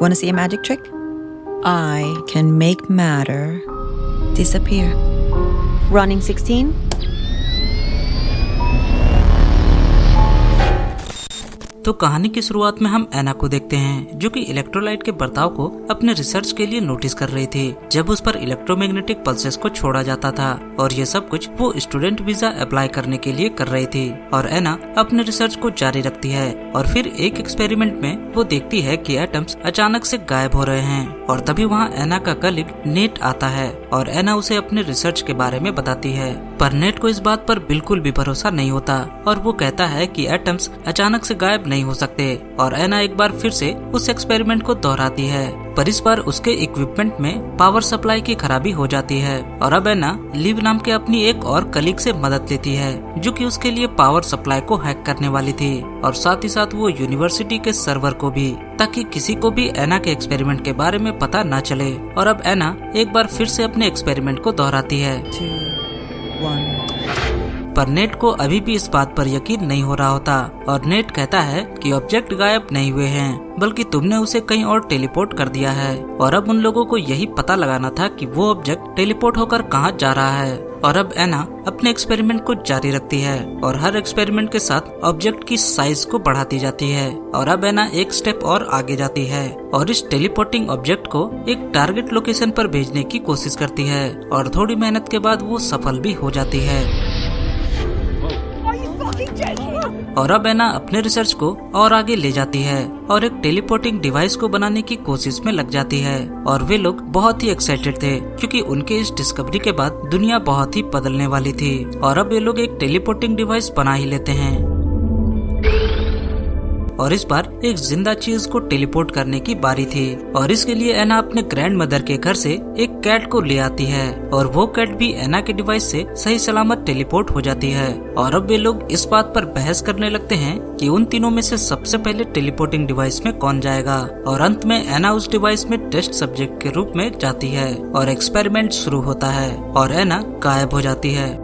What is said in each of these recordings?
Want to see a magic trick? I can make matter disappear. Running 16. तो कहानी की शुरुआत में हम एना को देखते हैं जो कि इलेक्ट्रोलाइट के बर्ताव को अपने रिसर्च के लिए नोटिस कर रही थी जब उस पर इलेक्ट्रोमैग्नेटिक पल्सेस को छोड़ा जाता था और ये सब कुछ वो स्टूडेंट वीजा अप्लाई करने के लिए कर रही थी। और एना अपने रिसर्च को जारी रखती है और फिर एक एक्सपेरिमेंट में वो देखती है कि एटम्स अचानक से गायब हो रहे हैं और तभी वहाँ एना का कलीग नेट आता है और एना उसे अपने रिसर्च के बारे में बताती है। पर नेट को इस बात पर बिल्कुल भी भरोसा नहीं होता और वो कहता है कि एटम्स अचानक से गायब नहीं हो सकते और एना एक बार फिर से उस एक्सपेरिमेंट को दोहराती है पर इस बार उसके इक्विपमेंट में पावर सप्लाई की खराबी हो जाती है और अब एना लिव नाम के अपनी एक और कलीग से मदद लेती है जो कि उसके लिए पावर सप्लाई को हैक करने वाली थी और साथ ही साथ वो यूनिवर्सिटी के सर्वर को भी, ताकि किसी को भी एना के एक्सपेरिमेंट के बारे में पता न चले। और अब एना एक बार फिर से अपने एक्सपेरिमेंट को दोहराती है। 2, 1. पर नेट को अभी भी इस बात पर यकीन नहीं हो रहा होता और नेट कहता है कि ऑब्जेक्ट गायब नहीं हुए हैं बल्कि तुमने उसे कहीं और टेलीपोर्ट कर दिया है। और अब उन लोगों को यही पता लगाना था कि वो ऑब्जेक्ट टेलीपोर्ट होकर कहाँ जा रहा है। और अब एना अपने एक्सपेरिमेंट को जारी रखती है और हर एक्सपेरिमेंट के साथ ऑब्जेक्ट की साइज को बढ़ाती जाती है और अब एना एक स्टेप और आगे जाती है और इस टेलीपोर्टिंग ऑब्जेक्ट को एक टारगेट लोकेशन पर भेजने की कोशिश करती है और थोड़ी मेहनत के बाद वो सफल भी हो जाती है। और अब एना अपने रिसर्च को और आगे ले जाती है और एक टेलीपोर्टिंग डिवाइस को बनाने की कोशिश में लग जाती है और वे लोग बहुत ही एक्साइटेड थे क्योंकि उनके इस डिस्कवरी के बाद दुनिया बहुत ही बदलने वाली थी और अब वे लोग एक टेलीपोर्टिंग डिवाइस बना ही लेते हैं और इस बार एक जिंदा चीज को टेलीपोर्ट करने की बारी थी और इसके लिए एना अपने ग्रैंड मदर के घर से एक कैट को ले आती है और वो कैट भी एना के डिवाइस से सही सलामत टेलीपोर्ट हो जाती है। और अब वे लोग इस बात पर बहस करने लगते हैं कि उन तीनों में से सबसे पहले टेलीपोर्टिंग डिवाइस में कौन जाएगा और अंत में एना उस डिवाइस में टेस्ट सब्जेक्ट के रूप में जाती है और एक्सपेरिमेंट शुरू होता है और एना गायब हो जाती है।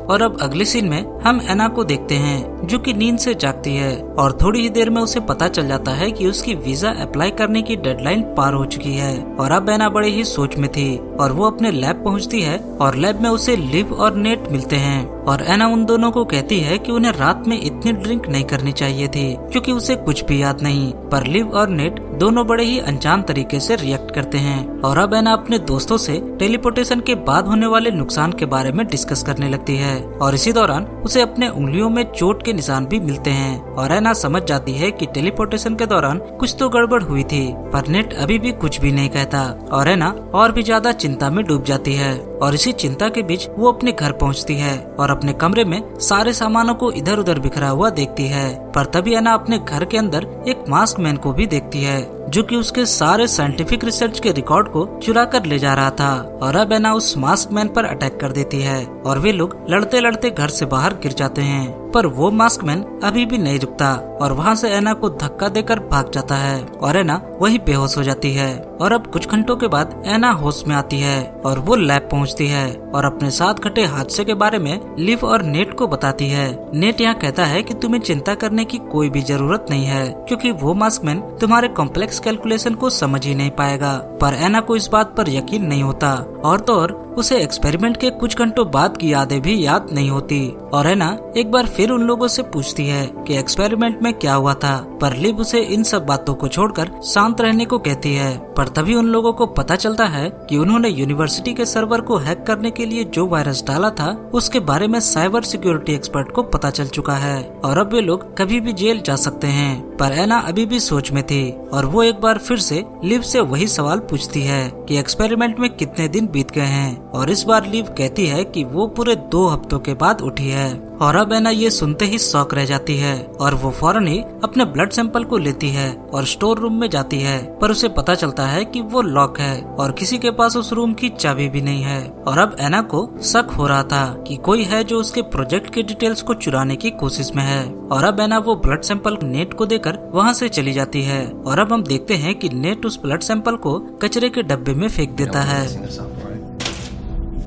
और अब अगले सीन में हम एना को देखते हैं जो कि नींद से जागती है और थोड़ी ही देर में उसे पता चल जाता है कि उसकी वीजा अप्लाई करने की डेडलाइन पार हो चुकी है। और अब एना बड़े ही सोच में थी और वो अपने लैब पहुंचती है और लैब में उसे लिव और नेट मिलते हैं और एना उन दोनों को कहती है कि उन्हें रात में इतनी ड्रिंक नहीं करनी चाहिए थी क्योंकि उसे कुछ भी याद नहीं। पर लिव और नेट दोनों बड़े ही अनजान तरीके से रिएक्ट करते हैं और अब एना अपने दोस्तों से टेलीपोर्टेशन के बाद होने वाले नुकसान के बारे में डिस्कस करने लगती है और इसी दौरान उसे अपने उंगलियों में चोट के निशान भी मिलते हैं और एना समझ जाती है कि टेलीपोर्टेशन के दौरान कुछ तो गड़बड़ हुई थी। पर नेट अभी भी कुछ भी नहीं कहता और एना और भी ज्यादा चिंता में डूब जाती है और इसी चिंता के बीच वो अपने घर पहुंचती है और अपने कमरे में सारे सामानों को इधर उधर बिखरा हुआ देखती है। पर तभी एना अपने घर के अंदर एक मास्क मैन को भी देखती है जो कि उसके सारे साइंटिफिक रिसर्च के रिकॉर्ड को चुरा कर ले जा रहा था और अब एना उस मास्क मैन पर अटैक कर देती है और वे लोग लड़ते लड़ते घर से बाहर गिर जाते हैं। पर वो मास्क मैन अभी भी नहीं रुकता और वहाँ से एना को धक्का देकर भाग जाता है और एना वही बेहोश हो जाती है। और अब कुछ घंटों के बाद एना होश में आती है और वो लैब पहुँचती है और अपने साथ घटे हादसे के बारे में लिव और नेट को बताती है। नेट यहाँ कहता है कि तुम्हें चिंता करने की कोई भी जरूरत नहीं है क्योंकि वो मास्क मैन तुम्हारे कॉम्प्लेक्स कैलकुलेशन को समझ ही नहीं पाएगा। पर एना को इस बात पर यकीन नहीं होता और तो और उसे एक्सपेरिमेंट के कुछ घंटों बाद की यादें भी याद नहीं होती और एना एक बार फिर उन लोगों से पूछती है कि एक्सपेरिमेंट में क्या हुआ था। पर लिव उसे इन सब बातों को छोड़कर शांत रहने को कहती है। पर तभी उन लोगों को पता चलता है कि उन्होंने यूनिवर्सिटी के सर्वर को हैक करने के लिए जो वायरस डाला था उसके बारे में साइबर सिक्योरिटी एक्सपर्ट को पता चल चुका है और अब वे लोग कभी भी जेल जा सकते हैं। पर एना अभी भी सोच में थी और वो एक बार फिर से लिव से वही सवाल पूछती है कि एक्सपेरिमेंट में कितने दिन बीत गए हैं और इस बार लिव कहती है कि वो पूरे 2 हफ्तों के बाद उठी है। और अब एना ये सुनते ही शॉक रह जाती है और वो फौरन ही अपने ब्लड सैंपल को लेती है और स्टोर रूम में जाती है। पर उसे पता चलता है कि वो लॉक है और किसी के पास उस रूम की चाबी भी नहीं है। और अब एना को शक हो रहा था कि कोई है जो उसके प्रोजेक्ट के डिटेल्स को चुराने की कोशिश में है। और अब एना वो ब्लड सैंपल नेट को देकर वहाँ से चली जाती है और अब हम देखते हैं कि नेट उस ब्लड सैंपल को कचरे के डब्बे में फेंक देता है।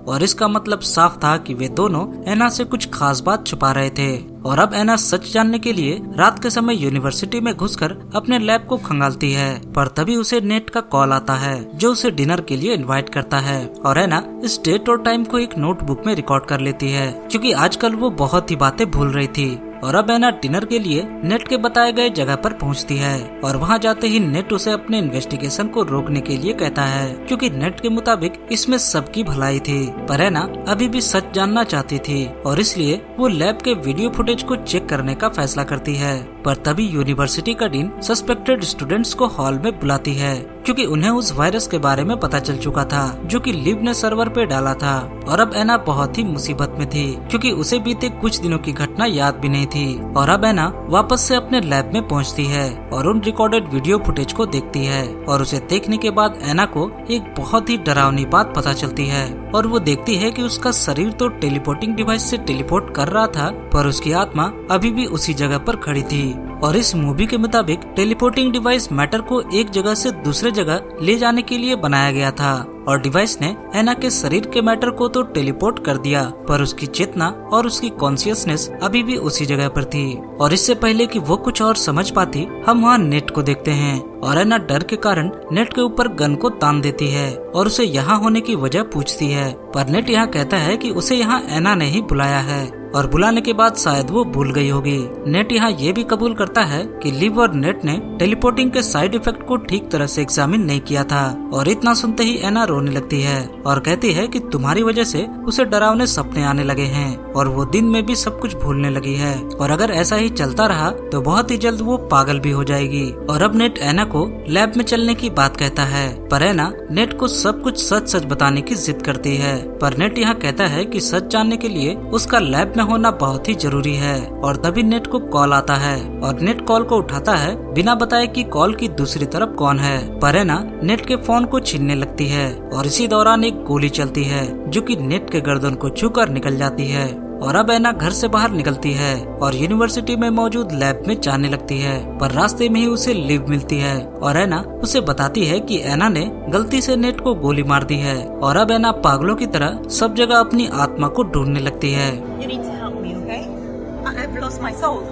और इसका मतलब साफ था कि वे दोनों एना से कुछ खास बात छुपा रहे थे। और अब एना सच जानने के लिए रात के समय यूनिवर्सिटी में घुसकर अपने लैब को खंगालती है, पर तभी उसे नेट का कॉल आता है जो उसे डिनर के लिए इनवाइट करता है। और एना इस डेट और टाइम को एक नोटबुक में रिकॉर्ड कर लेती है, क्योंकि आजकल वो बहुत ही बातें भूल रही थी। और अब एना डिनर के लिए नेट के बताए गए जगह पर पहुंचती है, और वहां जाते ही नेट उसे अपने इन्वेस्टिगेशन को रोकने के लिए कहता है, क्योंकि नेट के मुताबिक इसमें सबकी भलाई थी। पर एना अभी भी सच जानना चाहती थी, और इसलिए वो लैब के वीडियो फुटेज को चेक करने का फैसला करती है। पर तभी यूनिवर्सिटी का डीन सस्पेक्टेड स्टूडेंट्स को हॉल में बुलाती है, क्योंकि उन्हें उस वायरस के बारे में पता चल चुका था जो कि लिव ने सर्वर पे डाला था। और अब एना बहुत ही मुसीबत में थी, क्योंकि उसे बीते कुछ दिनों की घटना याद भी नहीं थी। और अब एना वापस से अपने लैब में पहुंचती है और उन रिकॉर्डेड वीडियो फुटेज को देखती है, और उसे देखने के बाद एना को एक बहुत ही डरावनी बात पता चलती है। और वो देखती है कि उसका शरीर तो टेलीपोर्टिंग डिवाइस से टेलीपोर्ट कर रहा था, पर उसकी आत्मा अभी भी उसी जगह पर खड़ी थी। और इस मूवी के मुताबिक टेलीपोर्टिंग डिवाइस मैटर को एक जगह से दूसरे जगह ले जाने के लिए बनाया गया था, और डिवाइस ने एना के शरीर के मैटर को तो टेलीपोर्ट कर दिया, पर उसकी चेतना और उसकी कॉन्शियसनेस अभी भी उसी जगह पर थी। और इससे पहले कि वो कुछ और समझ पाती, हम वहाँ नेट को देखते हैं, और एना डर के कारण नेट के ऊपर गन को तान देती है और उसे यहाँ होने की वजह पूछती है। पर नेट यहाँ कहता है कि उसे यहाँ एना ने ही बुलाया है, और बुलाने के बाद शायद वो भूल गई होगी। नेट यहाँ ये भी कबूल करता है कि लिव और नेट ने टेलीपोर्टिंग के साइड इफेक्ट को ठीक तरह से एग्जामिन नहीं किया था। और इतना सुनते ही एना रोने लगती है और कहती है कि तुम्हारी वजह से उसे डरावने सपने आने लगे हैं, और वो दिन में भी सब कुछ भूलने लगी है, और अगर ऐसा ही चलता रहा तो बहुत ही जल्द वो पागल भी हो जाएगी। और अब नेट एना को लैब में चलने की बात कहता है, पर एना नेट को सब कुछ सच सच बताने की जिद करती है। पर नेट यहाँ कहता है कि सच जानने के लिए उसका लैब में होना बहुत ही जरूरी है। और तभी नेट को कॉल आता है, और नेट कॉल को उठाता है बिना बताए कि कॉल की दूसरी तरफ कौन है। पर एना नेट के फोन को छीनने लगती है, और इसी दौरान एक गोली चलती है जो कि नेट के गर्दन को छूकर निकल जाती है। और अब एना घर से बाहर निकलती है और यूनिवर्सिटी में मौजूद लैब में जाने लगती है, पर रास्ते में ही उसे लिव मिलती है, और एना उसे बताती है कि एना ने गलती से नेट को गोली मार दी है। और अब एना पागलों की तरह सब जगह अपनी आत्मा को ढूंढने लगती है।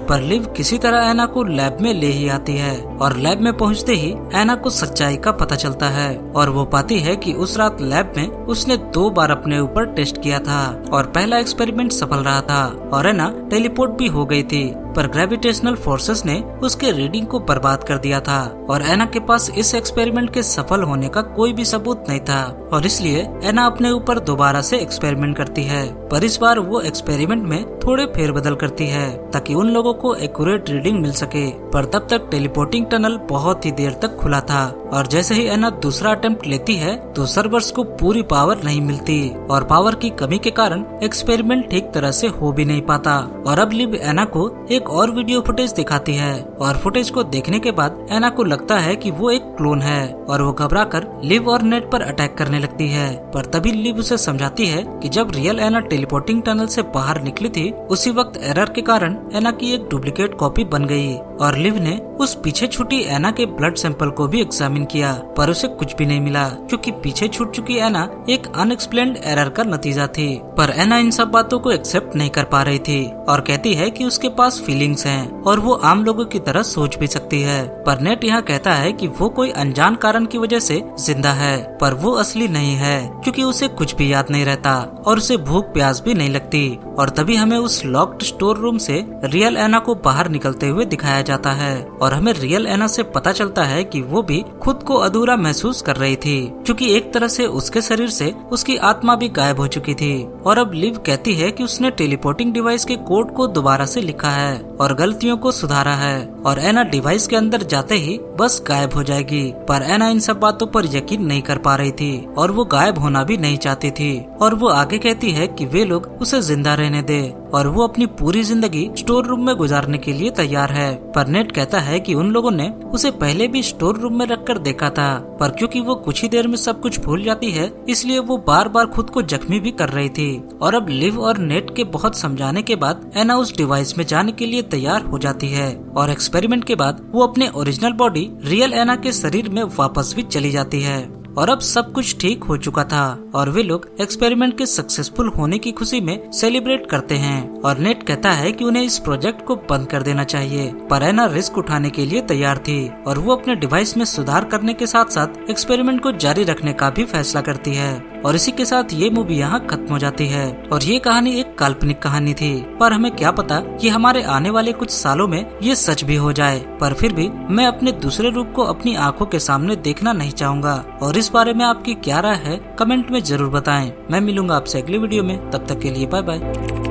पर लिव किसी तरह एना को लैब में ले ही आती है, और लैब में पहुंचते ही एना को सच्चाई का पता चलता है, और वो पाती है कि उस रात लैब में उसने 2 बार अपने ऊपर टेस्ट किया था, और पहला एक्सपेरिमेंट सफल रहा था, और एना टेलीपोर्ट भी हो गई थी, पर ग्रेविटेशनल फोर्सेस ने उसके रीडिंग को बर्बाद कर दिया था। और एना के पास इस एक्सपेरिमेंट के सफल होने का कोई भी सबूत नहीं था, और इसलिए एना अपने ऊपर दोबारा से एक्सपेरिमेंट करती है। पर इस बार वो एक्सपेरिमेंट में थोड़े फेरबदल करती है ताकि उन लोगों को एक्यूरेट रीडिंग मिल सके। पर तब तक टेलीपोर्टिंग टनल बहुत ही देर तक खुला था, और जैसे ही एना दूसरा अटेम्प्ट लेती है तो सर्वर्स को पूरी पावर नहीं मिलती, और पावर की कमी के कारण एक्सपेरिमेंट ठीक तरह से हो भी नहीं पाता। और अब लिव एना को एक और वीडियो फुटेज दिखाती है, और फुटेज को देखने के बाद एना को लगता है कि वो एक क्लोन है, और वो घबराकर लिव और नेट पर अटैक करने लगती है। पर तभी लिव उसे समझाती है कि जब रियल एना टेलीपोर्टिंग टनल से बाहर निकली थी, उसी वक्त एरर के कारण एना की एक डुप्लीकेट कॉपी बन गई, और लिव ने उस पीछे छूटी एना के ब्लड सैंपल को भी एग्जामिन किया, पर उसे कुछ भी नहीं मिला, क्योंकि पीछे छूट चुकी एना एक अनएक्सप्लेन्ड एरर का नतीजा थी। पर एना इन सब बातों को एक्सेप्ट नहीं कर पा रही थी, और कहती है कि उसके पास फीलिंग्स हैं, और वो आम लोगों की तरह सोच भी सकती है। पर नेट यहाँ कहता है कि वो कोई अनजान कारण की वजह से जिंदा है, पर वो असली नहीं है, क्योंकि उसे कुछ भी याद नहीं रहता, और उसे भूख प्यास भी नहीं लगती। और तभी हमें उस लॉक्ड स्टोर रूम से रियल एना को बाहर निकलते हुए दिखाया जाता है, और हमें रियल एना से पता चलता है कि वो भी खुद को अधूरा महसूस कर रही थी, क्योंकि एक तरह से उसके शरीर से उसकी आत्मा भी गायब हो चुकी थी। और अब लिव कहती है कि उसने टेलीपोर्टिंग डिवाइस के कोड को दोबारा से लिखा है और गलतियों को सुधारा है, और एना डिवाइस के अंदर जाते ही बस गायब हो जाएगी। पर एना इन सब बातों पर यकीन नहीं कर पा रही थी, और वो गायब होना भी नहीं चाहती थी। और वो आगे कहती है कि वे लोग उसे जिंदा रहने दे, और वो अपनी पूरी जिंदगी स्टोर रूम में गुजारने के लिए तैयार है। पर नेट कहता है कि उन लोगों ने उसे पहले भी स्टोर रूम में रखकर देखा था, पर क्योंकि वो कुछ ही देर में सब कुछ भूल जाती है, इसलिए वो बार बार खुद को जख्मी भी कर रही थी। और अब लिव और नेट के बहुत समझाने के बाद एना उस डिवाइस में जाने के लिए तैयार हो जाती है, और एक्सपेरिमेंट के बाद वो अपने ओरिजिनल बॉडी रियल एना के शरीर में वापस भी चली जाती है। और अब सब कुछ ठीक हो चुका था और वे लोग एक्सपेरिमेंट के सक्सेसफुल होने की खुशी में सेलिब्रेट करते हैं। और नेट कहता है कि उन्हें इस प्रोजेक्ट को बंद कर देना चाहिए, पर एना रिस्क उठाने के लिए तैयार थी और वो अपने डिवाइस में सुधार करने के साथ साथ एक्सपेरिमेंट को जारी रखने का भी फैसला करती है। और इसी के साथ ये मूवी यहाँ खत्म हो जाती है। और ये कहानी एक काल्पनिक कहानी थी, पर हमें क्या पता कि हमारे आने वाले कुछ सालों में ये सच भी हो जाए। पर फिर भी मैं अपने दूसरे रूप को अपनी आंखों के सामने देखना नहीं चाहूँगा। और इस बारे में आपकी क्या राय है कमेंट में जरूर बताएं। मैं मिलूंगा आपसे अगली वीडियो में, तब तक के लिए बाय बाय।